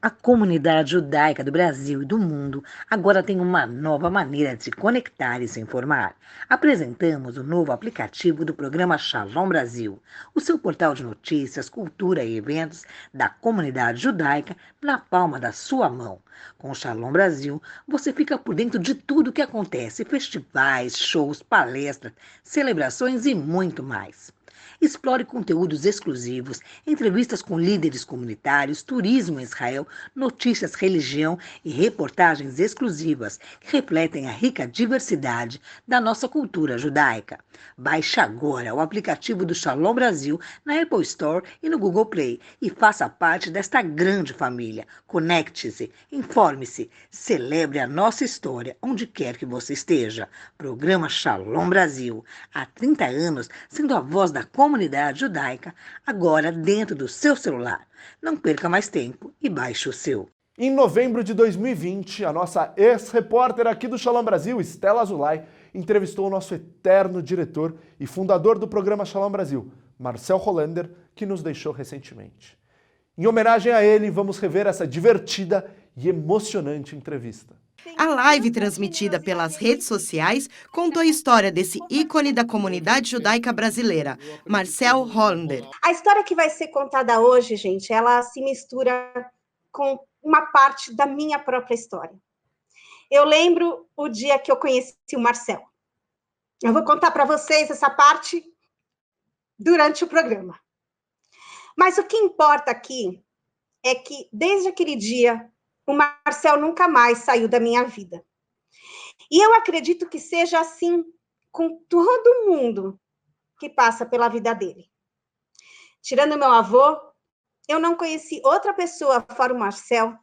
A comunidade judaica do Brasil e do mundo agora tem uma nova maneira de se conectar e se informar. Apresentamos o novo aplicativo do programa Shalom Brasil, o seu portal de notícias, cultura e eventos da comunidade judaica na palma da sua mão. Com o Shalom Brasil, você fica por dentro de tudo o que acontece: festivais, shows, palestras, celebrações e muito mais. Explore conteúdos exclusivos, entrevistas com líderes comunitários, turismo em Israel, notícias, religião e reportagens exclusivas que refletem a rica diversidade da nossa cultura judaica. Baixe agora o aplicativo do Shalom Brasil na Apple Store e no Google Play e faça parte desta grande família. Conecte-se, informe-se, celebre a nossa história onde quer que você esteja. Programa Shalom Brasil. Há 30 anos, sendo a voz da comunidade judaica, agora dentro do seu celular. Não perca mais tempo e baixe o seu. Em novembro de 2020, a nossa ex-repórter aqui do Shalom Brasil, Stella Azulay, entrevistou o nosso eterno diretor e fundador do programa Shalom Brasil, Marcel Hollander, que nos deixou recentemente. Em homenagem a ele, vamos rever essa divertida e emocionante entrevista. A live transmitida pelas redes sociais contou a história desse ícone da comunidade judaica brasileira, Marcel Hollander. A história que vai ser contada hoje, gente, ela se mistura com uma parte da minha própria história. Eu lembro o dia que eu conheci o Marcel. Eu vou contar para vocês essa parte durante o programa. Mas o que importa aqui é que, desde aquele dia, o Marcel nunca mais saiu da minha vida. E eu acredito que seja assim com todo mundo que passa pela vida dele. Tirando meu avô, eu não conheci outra pessoa fora o Marcel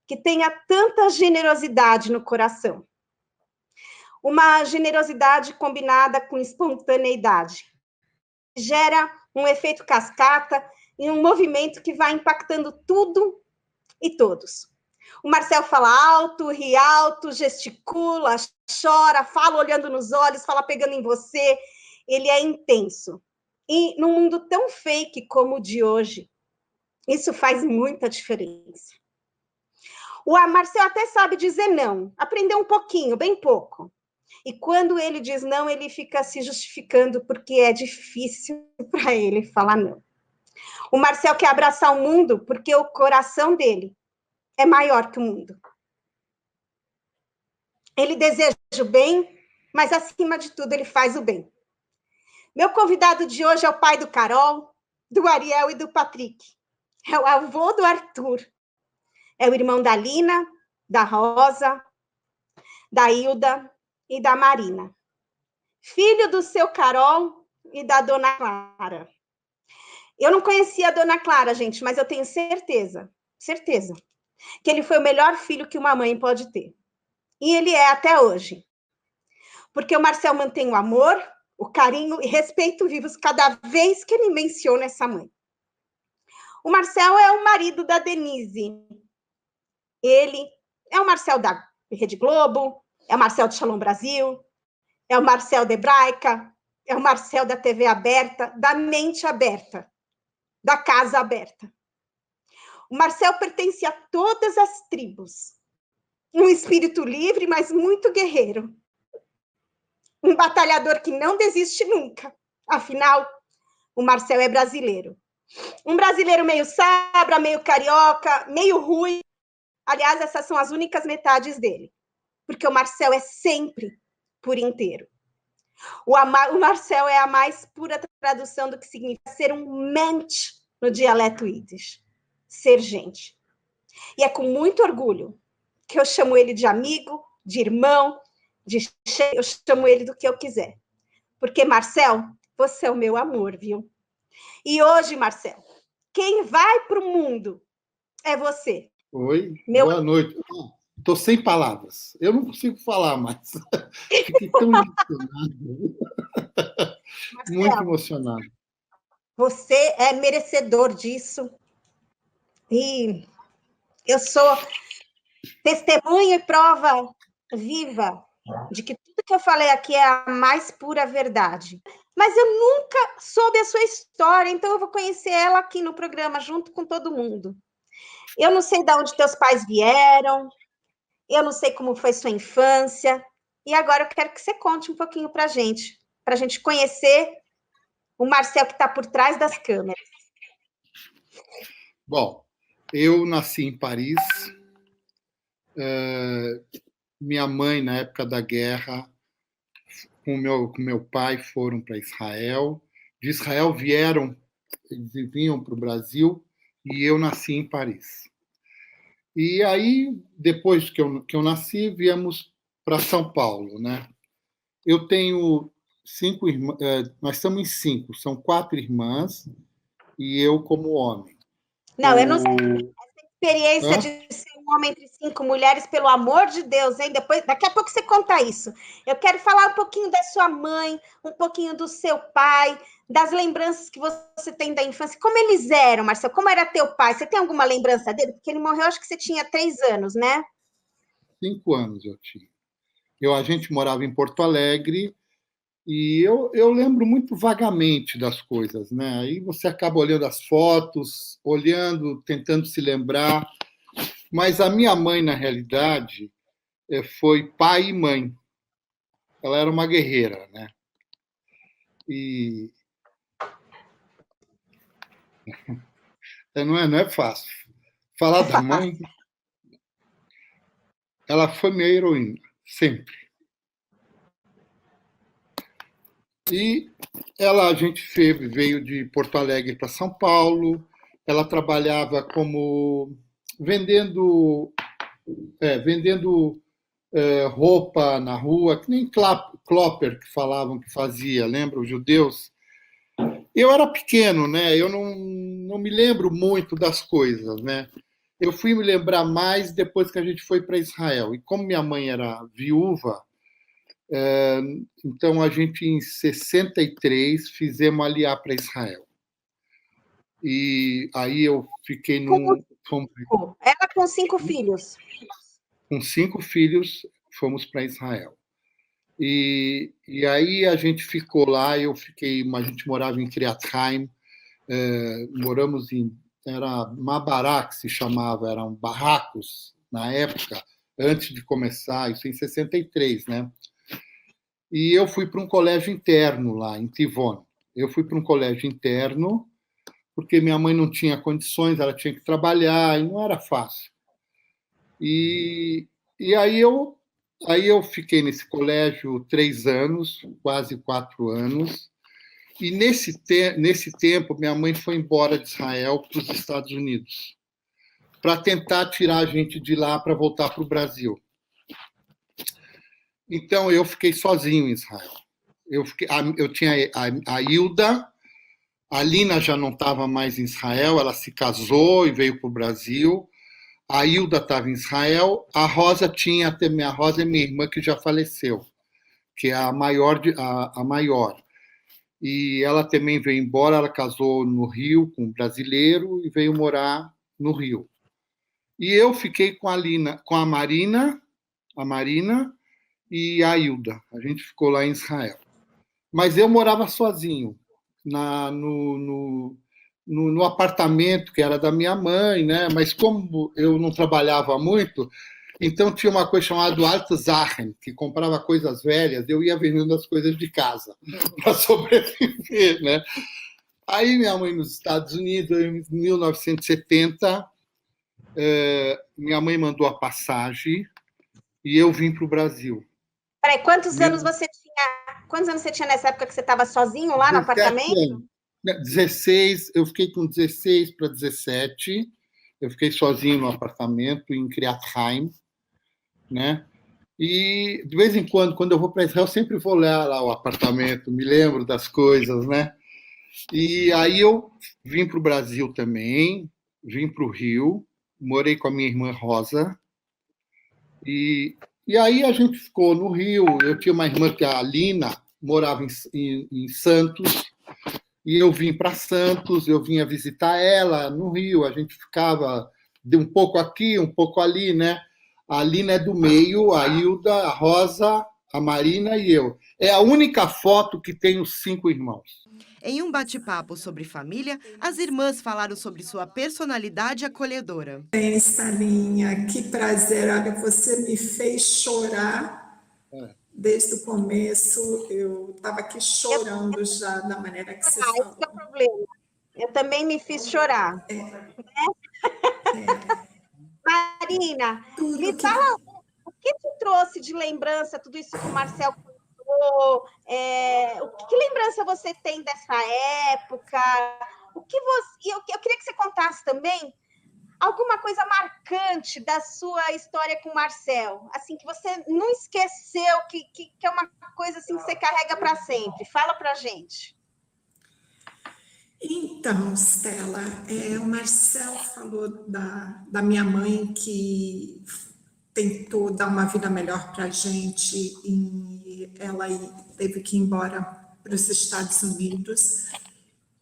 que tenha tanta generosidade no coração. Uma generosidade combinada com espontaneidade. Gera um efeito cascata e um movimento que vai impactando tudo e todos. O Marcel fala alto, ri alto, gesticula, chora, fala olhando nos olhos, fala pegando em você. Ele é intenso. E num mundo tão fake como o de hoje, isso faz muita diferença. O Marcel até sabe dizer não, aprendeu um pouquinho, bem pouco. E quando ele diz não, ele fica se justificando porque é difícil para ele falar não. O Marcel quer abraçar o mundo porque o coração dele é maior que o mundo. Ele deseja o bem, mas acima de tudo ele faz o bem. Meu convidado de hoje é o pai do Carol, do Ariel e do Patrick. É o avô do Arthur. É o irmão da Lina, da Rosa, da Hilda e da Marina. Filho do seu Carol e da dona Clara. Eu não conhecia a dona Clara, gente, mas eu tenho certeza, que ele foi o melhor filho que uma mãe pode ter. E ele é até hoje. Porque o Marcel mantém o amor, o carinho e respeito vivos cada vez que ele menciona essa mãe. O Marcel é o marido da Denise. Ele é o Marcel da Rede Globo, é o Marcel do Shalom Brasil, é o Marcel da Hebraica, é o Marcel da TV aberta, da mente aberta, da casa aberta. O Marcel pertence a todas as tribos. Um espírito livre, mas muito guerreiro. Um batalhador que não desiste nunca. Afinal, o Marcel é brasileiro. Um brasileiro meio sabra, meio carioca, meio ruim. Aliás, essas são as únicas metades dele. Porque o Marcel é sempre por inteiro. O Marcel é a mais pura tradução do que significa ser um mensch no dialeto Yiddish. Ser gente. E é com muito orgulho que eu chamo ele de amigo, de irmão, eu chamo ele do que eu quiser. Porque, Marcel, você é o meu amor, viu? E hoje, Marcel, quem vai para o mundo é você. Oi, boa noite. Estou sem palavras. Eu não consigo falar mais. Fiquei tão emocionado. Marcel, muito emocionado. Você é merecedor disso. E eu sou testemunha e prova viva de que tudo que eu falei aqui é a mais pura verdade. Mas eu nunca soube a sua história, então eu vou conhecer ela aqui no programa, junto com todo mundo. Eu não sei de onde teus pais vieram, eu não sei como foi sua infância, e agora eu quero que você conte um pouquinho para a gente conhecer o Marcel que está por trás das câmeras. Bom, eu nasci em Paris. Minha mãe, na época da guerra, com meu pai, foram para Israel. De Israel eles vinham para o Brasil, e eu nasci em Paris. E aí, depois que eu nasci, viemos para São Paulo, né? Eu tenho 5 irmãs, nós estamos em 5, são 4 irmãs, e eu como homem. Não, eu não sei. Experiência de ser um homem entre 5 mulheres, pelo amor de Deus, hein? Daqui a pouco você conta isso. Eu quero falar um pouquinho da sua mãe, um pouquinho do seu pai, das lembranças que você tem da infância. Como eles eram, Marcelo? Como era teu pai? Você tem alguma lembrança dele? Porque ele morreu, acho que você tinha 3 anos, né? 5 anos eu tinha. A gente morava em Porto Alegre, e eu lembro muito vagamente das coisas, né? Aí você acaba olhando as fotos, tentando se lembrar. Mas a minha mãe, na realidade, foi pai e mãe. Ela era uma guerreira, né? E não é fácil. Falar da mãe, ela foi minha heroína, sempre. E a gente veio de Porto Alegre para São Paulo. Ela trabalhava como vendendo roupa na rua, que nem Klopper que falavam que fazia, lembra, os judeus? Eu era pequeno, né? Eu não me lembro muito das coisas, né? Eu fui me lembrar mais depois que a gente foi para Israel. E como minha mãe era viúva, então a gente, em 63, fizemos aliá para Israel. E aí eu fiquei Ela com 5 filhos. Com 5 filhos, fomos para Israel. E aí a gente ficou lá, a gente morava em Kiryat Haim, moramos era Mabará, que se chamava, eram barracos na época, antes de começar, isso em 63, né? E eu fui para um colégio interno lá, em Tivon. Eu fui para um colégio interno, porque minha mãe não tinha condições, ela tinha que trabalhar, e não era fácil. E aí eu fiquei nesse colégio 3 anos, quase 4 anos, e nesse tempo minha mãe foi embora de Israel para os Estados Unidos, para tentar tirar a gente de lá para voltar para o Brasil. Então eu fiquei sozinho em Israel. Eu tinha a Hilda, a Lina já não estava mais em Israel, ela se casou e veio para o Brasil. A Hilda estava em Israel, a Rosa a Rosa é minha irmã que já faleceu, que é a maior. E ela também veio embora, ela casou no Rio com um brasileiro e veio morar no Rio. E eu fiquei com a Marina e a Hilda. A gente ficou lá em Israel. Mas eu morava sozinho, no apartamento que era da minha mãe, né? Mas como eu não trabalhava muito, então tinha uma coisa chamada Alte Sachen, que comprava coisas velhas, eu ia vendendo as coisas de casa para sobreviver, né? Aí minha mãe nos Estados Unidos, em 1970, minha mãe mandou a passagem e eu vim para o Brasil. Peraí, quantos anos você tinha nessa época que você estava sozinho lá no apartamento? Anos. 16, eu fiquei com 16 para 17, eu fiquei sozinho no apartamento em Kiryat Haim, né? E de vez em quando eu vou para Israel, eu sempre vou lá o apartamento, me lembro das coisas, né? E aí eu vim para o Brasil também, vim para o Rio, morei com a minha irmã Rosa, e aí a gente ficou no Rio. Eu tinha uma irmã que a Lina morava em Santos, e eu vim para Santos, eu vinha visitar ela no Rio, a gente ficava de um pouco aqui, um pouco ali, né? A Lina é do meio, a Hilda, a Rosa, a Marina e eu. É a única foto que tem os 5 irmãos. Em um bate-papo sobre família, as irmãs falaram sobre sua personalidade acolhedora. Bem, Stalinha, que prazer. Olha, você me fez chorar desde o começo. Eu estava aqui chorando já da maneira que você falou. Esse é o problema. Eu também me fiz chorar. Marina, me fala o que te trouxe de lembrança tudo isso que o Marcel contou? Que lembrança você tem dessa época? Eu queria que você contasse também alguma coisa marcante da sua história com o Marcel, assim, que você não esqueceu, que é uma coisa assim que você carrega para sempre. Fala para a gente. Então, Stella, o Marcel falou da minha mãe que tentou dar uma vida melhor para a gente e ela teve que ir embora para os Estados Unidos.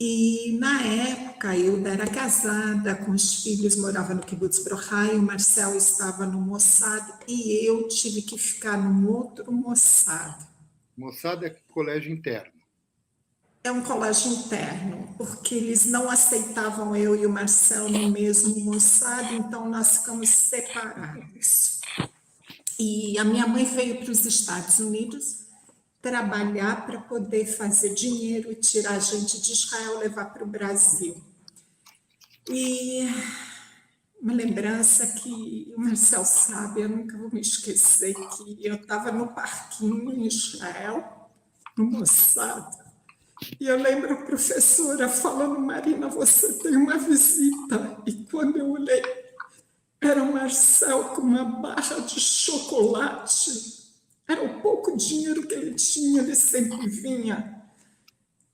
E, na época, eu era casada com os filhos, morava no Kibbutz Brochai, o Marcel estava no Mossad e eu tive que ficar num outro Mossad. Mossad é colégio interno. É um colégio interno, porque eles não aceitavam eu e o Marcel no mesmo Mossad, então nós ficamos separados. E a minha mãe veio para os Estados Unidos trabalhar para poder fazer dinheiro e tirar a gente de Israel e levar para o Brasil. E uma lembrança que o Marcel sabe, eu nunca vou me esquecer, que eu estava no parquinho em Israel, no Mossad, e eu lembro a professora falando, Marina, você tem uma visita. E quando eu olhei, era o Marcel com uma barra de chocolate. Era o pouco dinheiro que ele tinha, ele sempre vinha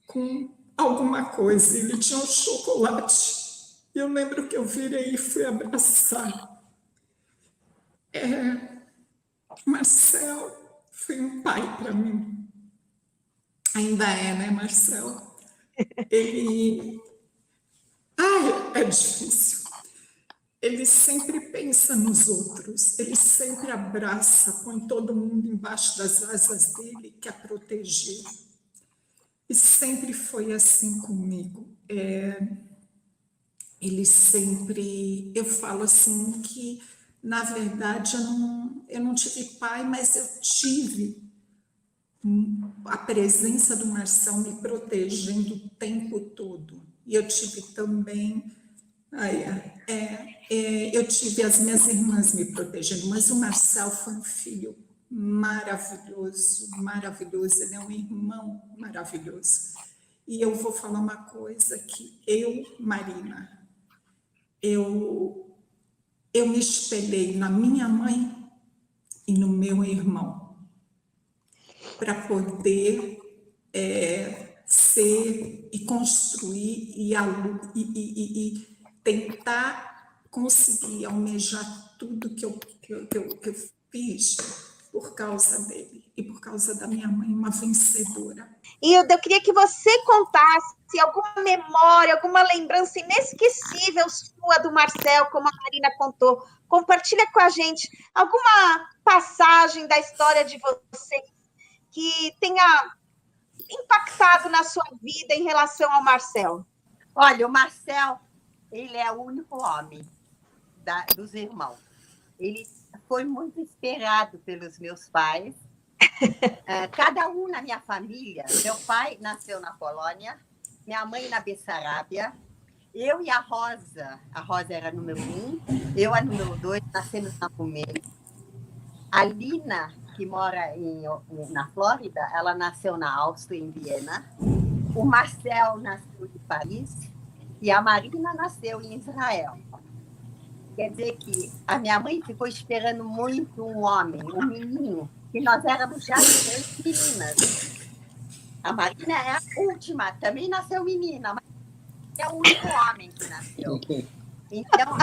com alguma coisa. Ele tinha um chocolate. E eu lembro que eu virei e fui abraçar. Marcel foi um pai para mim. Ainda é, né, Marcel? Ele... é difícil. Ele sempre pensa nos outros, ele sempre abraça, põe todo mundo embaixo das asas dele, quer proteger. E sempre foi assim comigo. Ele sempre... Eu falo assim que, na verdade, eu não tive pai, mas eu tive a presença do Marcel me protegendo o tempo todo. E eu tive também... eu tive as minhas irmãs me protegendo, mas o Marcel foi um filho maravilhoso, maravilhoso. Ele é um irmão maravilhoso. E eu vou falar uma coisa que Marina, eu me espelhei na minha mãe e no meu irmão para poder ser e construir e tentar conseguir almejar tudo que eu fiz por causa dele e por causa da minha mãe, uma vencedora. E eu queria que você contasse alguma memória, alguma lembrança inesquecível sua do Marcel, como a Marina contou. Compartilha com a gente alguma passagem da história de você que tenha impactado na sua vida em relação ao Marcel. Olha, o Marcel, ele é o único homem dos irmãos. Ele foi muito esperado pelos meus pais. Cada um na minha família. Meu pai nasceu na Polônia, minha mãe na Bessarabia, eu e a Rosa era número 1, eu a número 2, nascemos na Romênia. A Lina, que mora na Flórida, ela nasceu na Áustria, em Viena. O Marcel nasceu em Paris e a Marina nasceu em Israel. Quer dizer que a minha mãe ficou esperando muito um homem, um menino, que nós éramos já 3 meninas. A Marina é a última, também nasceu menina, mas é o único homem que nasceu. Então,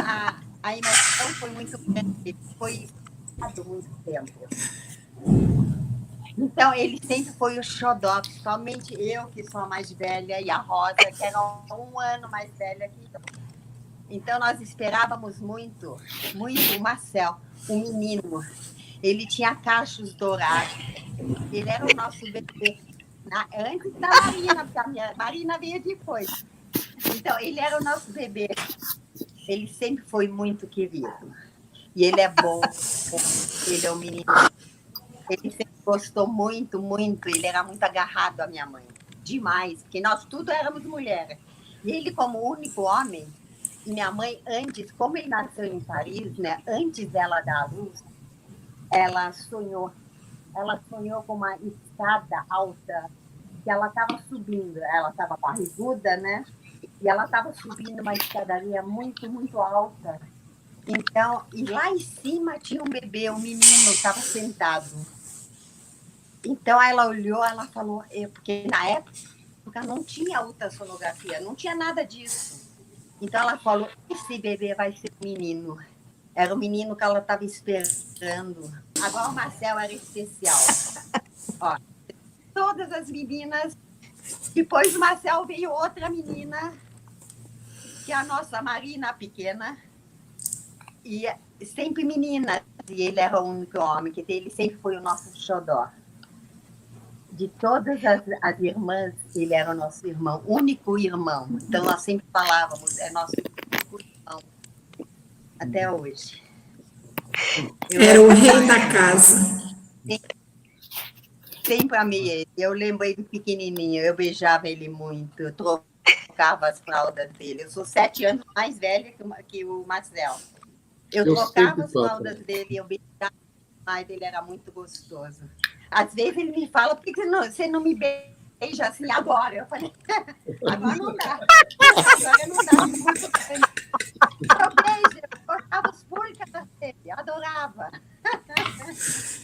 a emoção foi muito grande, foi muito tempo. Então, ele sempre foi o xodó, principalmente eu, que sou a mais velha, e a Rosa, que era 1 ano mais velha que eu. Então, nós esperávamos muito, muito o Marcel, o menino. Ele tinha cachos dourados, Ele era o nosso bebê. Antes da Marina, porque a minha Marina veio depois. Então, ele era o nosso bebê. Ele sempre foi muito querido. E ele é bom. Ele é um menino. Ele sempre gostou muito, muito. Ele era muito agarrado à minha mãe. Demais. Porque nós tudo éramos mulheres. E ele, como único homem, e minha mãe, antes, como ele nasceu em Paris, né, antes dela dar à luz, ela sonhou com uma escada alta que ela estava subindo. Ela estava barriguda, né? E ela estava subindo uma escadaria muito, muito alta. Então, e lá em cima tinha um bebê, um menino, estava sentado. Então, ela olhou, ela falou, porque na época não tinha ultrassonografia, não tinha nada disso. Então, ela falou, esse bebê vai ser um menino. Era o menino que ela estava esperando. Agora, o Marcel era especial. Ó, todas as meninas. Depois do Marcel veio outra menina, que é a nossa Marina, pequena. E sempre menina. E ele era o único homem, que ele sempre foi o nosso xodó. De todas as irmãs, ele era o nosso irmão, único irmão. Então, nós sempre falávamos, é nosso único irmão. Até hoje. Era o rei da casa. Sempre amei ele. Eu lembro ele pequenininho, eu beijava ele muito, eu trocava as fraldas dele. Eu sou 7 anos mais velha que o Marcel. Eu trocava as fraldas dele, eu beijava mais, ele era muito gostoso. Às vezes ele me fala, por que você não me beija assim agora? Eu falei, agora não dá. Agora não dá. Eu beijo, eu cortava os pulos dele, eu adorava.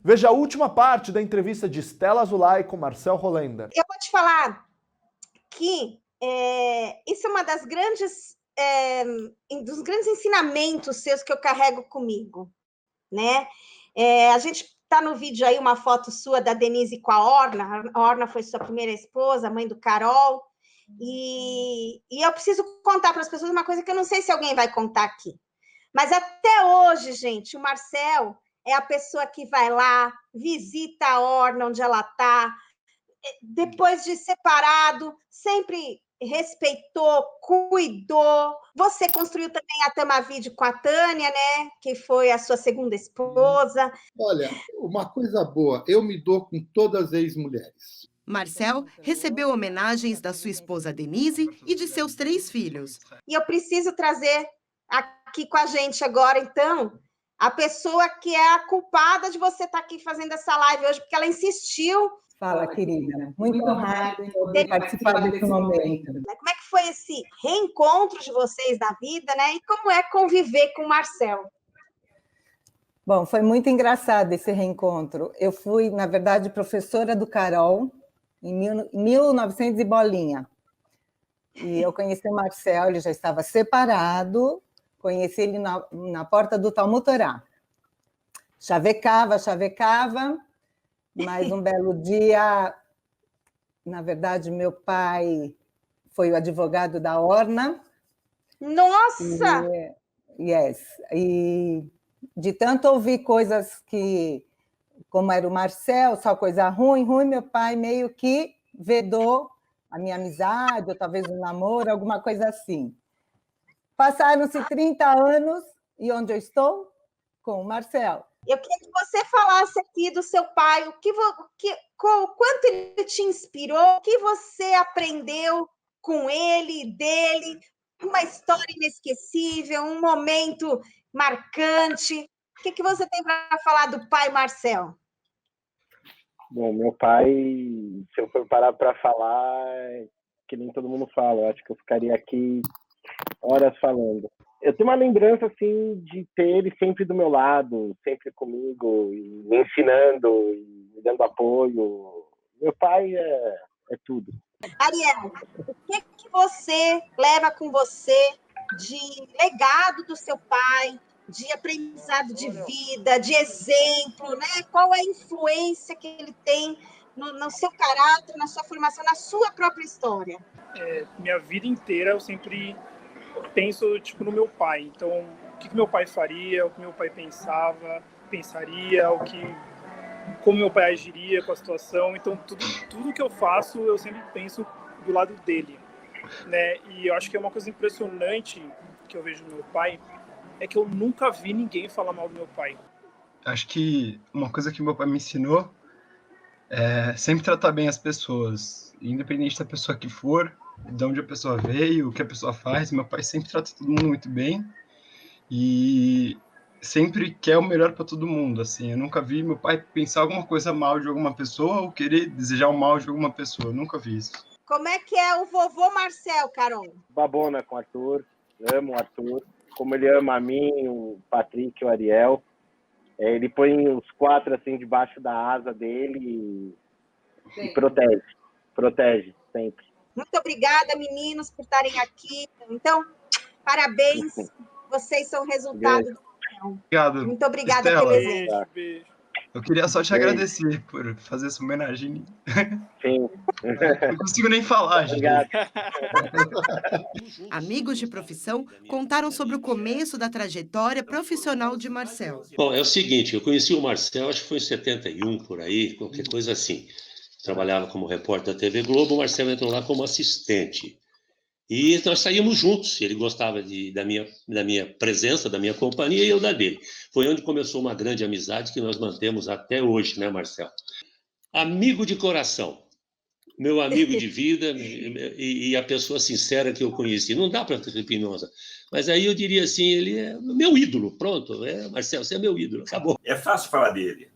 Veja a última parte da entrevista de Stella Azulay com Marcel Hollaender. Eu vou te falar que isso é uma das dos grandes ensinamentos seus que eu carrego comigo, né? A gente tá no vídeo aí uma foto sua da Denise com a Orna. A Orna foi sua primeira esposa, mãe do Carol. E eu preciso contar para as pessoas uma coisa que eu não sei se alguém vai contar aqui. Mas até hoje, gente, o Marcel é a pessoa que vai lá, visita a Orna onde ela está, depois de separado, sempre respeitou, cuidou. Você construiu também a Tamavídeo com a Tânia, né? Que foi a sua segunda esposa. Olha, uma coisa boa, eu me dou com todas as ex-mulheres. Marcel recebeu homenagens da sua esposa Denise e de seus 3 filhos. E eu preciso trazer aqui com a gente agora, então, a pessoa que é a culpada de você estar aqui fazendo essa live hoje, porque ela insistiu. Fala, querida. Muito honrada em poder participar desse momento. Como é que foi esse reencontro de vocês na vida, né? E como é conviver com o Marcel? Bom, foi muito engraçado esse reencontro. Eu fui, na verdade, professora do Carol em 1900 e bolinha. E eu conheci o Marcel, ele já estava separado, conheci ele na porta do Talmud Torá. Chavecava, mas um belo dia, na verdade, meu pai foi o advogado da Orna. Nossa! E de tanto ouvir coisas que, como era o Marcel, só coisa ruim, meu pai meio que vedou a minha amizade, ou talvez um namoro, alguma coisa assim. Passaram-se 30 anos, e onde eu estou? Com o Marcel. Eu queria que você falasse aqui do seu pai, o quanto ele te inspirou, o que você aprendeu com ele, dele, uma história inesquecível, um momento marcante. O que você tem para falar do pai Marcel? Bom, meu pai, se eu for parar para falar, que nem todo mundo fala, eu acho que eu ficaria aqui horas falando. Eu tenho uma lembrança, assim, de ter ele sempre do meu lado, sempre comigo, e me ensinando, e me dando apoio. Meu pai é tudo. Ariel, o que você leva com você de legado do seu pai, de aprendizado de vida, de exemplo, né? Qual é a influência que ele tem no seu caráter, na sua formação, na sua própria história? Minha vida inteira eu sempre penso no meu pai. Então, o que meu pai faria, o que meu pai pensaria, o que como meu pai agiria com a situação. Então, tudo que eu faço, eu sempre penso do lado dele, né? E eu acho que é uma coisa impressionante que eu vejo no meu pai, é que eu nunca vi ninguém falar mal do meu pai. Acho que uma coisa que meu pai me ensinou é sempre tratar bem as pessoas, independente da pessoa que for, de onde a pessoa veio, o que a pessoa faz. Meu pai sempre trata todo mundo muito bem e sempre quer o melhor para todo mundo, assim. Eu nunca vi meu pai pensar alguma coisa mal de alguma pessoa ou querer desejar o mal de alguma pessoa. Eu nunca vi isso. Como é que é o vovô Marcel, Carol? Babona com o Arthur, amo o Arthur, como ele ama a mim, o Patrick e o Ariel. Ele põe os 4 assim debaixo da asa dele e protege sempre. Muito obrigada, meninos, por estarem aqui. Então, parabéns, vocês são resultado do união. Obrigado. Muito obrigada Estela, pelo exemplo. Beijo. Eu queria só te agradecer por fazer essa homenagem. Sim. Não consigo nem falar, gente. Obrigado. Amigos de profissão contaram sobre o começo da trajetória profissional de Marcel. Bom, é o seguinte, eu conheci o Marcel, acho que foi em 71, por aí, qualquer coisa assim. Trabalhava como repórter da TV Globo, o Marcel entrou lá como assistente. E nós saímos juntos, ele gostava da minha presença, da minha companhia, e eu da dele. Foi onde começou uma grande amizade que nós mantemos até hoje, né, Marcel? Amigo de coração, meu amigo de vida e a pessoa sincera que eu conheci. Não dá para ter Pinoza, mas aí eu diria assim, ele é meu ídolo, pronto, Marcel, você é meu ídolo, acabou. É fácil falar dele.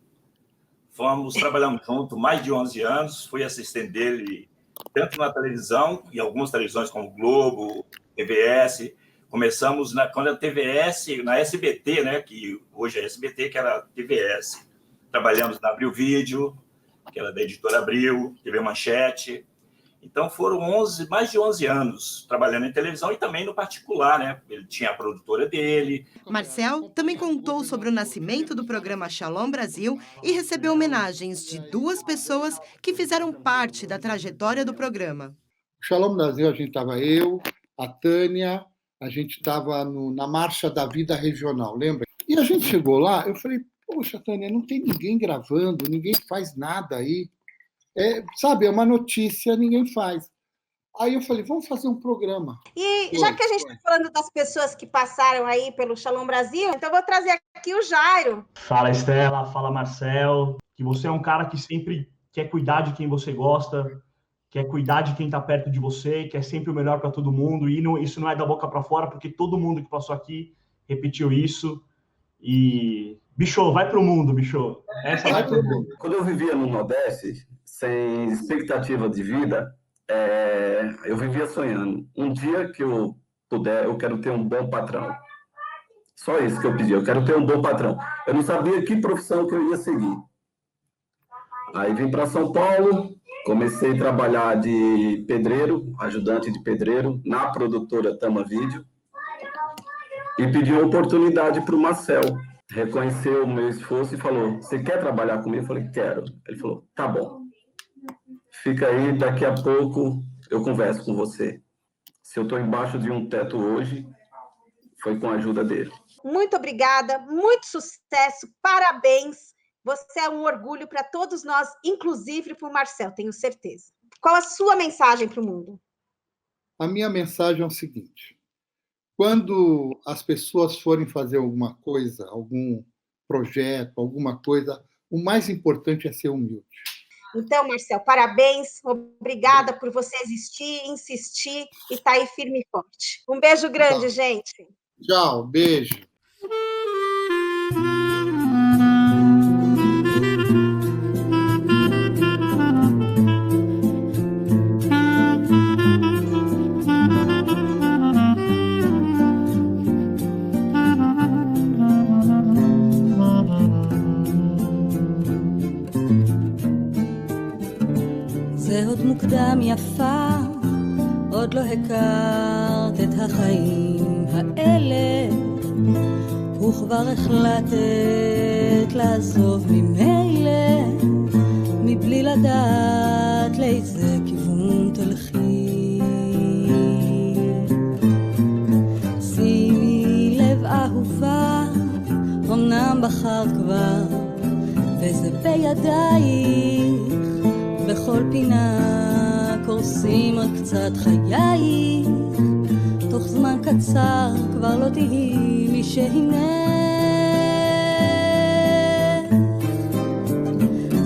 Trabalhamos juntos mais de 11 anos, fui assistente dele tanto na televisão, e algumas televisões como Globo, TVS. Começamos quando a TVS, na SBT, né, que hoje é SBT, que era TVS. Trabalhamos na Abril Vídeo, que era da editora Abril, TV Manchete. Então foram mais de 11 anos trabalhando em televisão e também no particular, né? Ele tinha a produtora dele. Marcel também contou sobre o nascimento do programa Shalom Brasil e recebeu homenagens de 2 pessoas que fizeram parte da trajetória do programa. Shalom Brasil, a gente estava eu, a Tânia, a gente estava na Marcha da Vida Regional, lembra? E a gente chegou lá, eu falei, poxa, Tânia, não tem ninguém gravando, ninguém faz nada aí. Sabe, é uma notícia, ninguém faz. Aí eu falei, vamos fazer um programa. E já que a gente está falando das pessoas que passaram aí pelo Shalom Brasil, então eu vou trazer aqui o Jairo. Fala, Estela, fala, Marcel, que você é um cara que sempre quer cuidar de quem você gosta, quer cuidar de quem está perto de você, quer sempre o melhor para todo mundo, e isso não é da boca para fora, porque todo mundo que passou aqui repetiu isso. E, bicho, vai pro mundo, bicho. Essa vai pro mundo. Quando eu vivia no Nordeste, sem expectativa de vida, eu vivia sonhando. Um dia que eu puder, eu quero ter um bom patrão. Só isso que eu pedi, eu quero ter um bom patrão. Eu não sabia que profissão que eu ia seguir. Aí vim para São Paulo, comecei a trabalhar de pedreiro, ajudante de pedreiro, na produtora Tama Vídeo, e pedi uma oportunidade para o Marcel. Reconheceu o meu esforço e falou, você quer trabalhar comigo? Eu falei, quero. Ele falou, tá bom. Fica aí, daqui a pouco eu converso com você. Se eu estou embaixo de um teto hoje, foi com a ajuda dele. Muito obrigada, muito sucesso, parabéns. Você é um orgulho para todos nós, inclusive para o Marcel, tenho certeza. Qual a sua mensagem para o mundo? A minha mensagem é o seguinte. Quando as pessoas forem fazer alguma coisa, algum projeto, alguma coisa, o mais importante é ser humilde. Então, Marcel, parabéns, obrigada por você existir, insistir e estar aí firme e forte. Um beijo grande, gente. Tchau, beijo. מוקדם יפה, עוד לא הכרת את החיים האלה, וכבר החלטת לעזוב ממילא, מבלי לדעת לאיזה כיוון תלכי. שימי לב אהובה, אמנם בחרת כבר, וזה בידייך, בכל פינה קורסים עוד קצת חייך, תוך זמן קצר כבר לא תהי מי שהנה.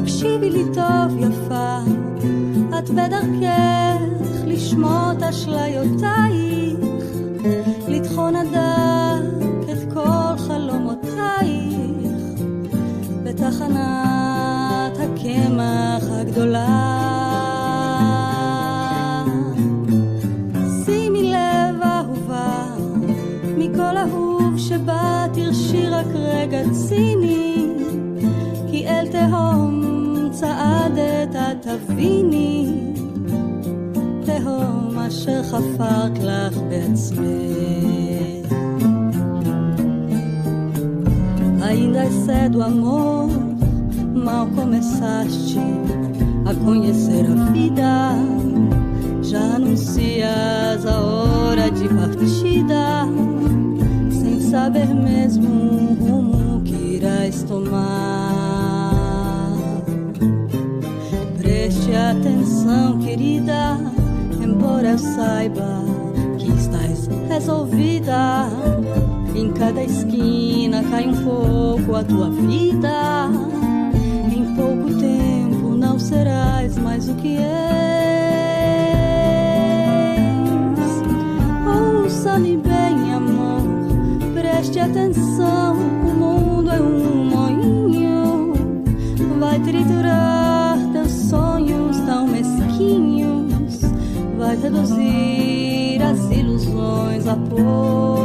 תקשיבי לי טוב יפה, את בדרכך לשמוע את אשליותייך, לטחון הדק את כל חלומותייך בתחנת הקמח הגדולה. שימי לב אהובה, מכל אהוב שבא תרשי רק רגע ציני, כי אל תהום צעדת את תביני, תהום אשר חפרת לך בעצמך. Ainda é cedo, amor, mal começaste a conhecer a vida, já anuncias a hora de partida, sem saber mesmo o rumo que irás tomar. Preste atenção, querida, embora eu saiba que estás resolvida, em cada esquina cai um pouco a tua vida, em pouco tempo não serás mais o que és. Ouça-me bem, amor, preste atenção, o mundo é um moinho, vai triturar teus sonhos tão mesquinhos, vai reduzir as ilusões a pó.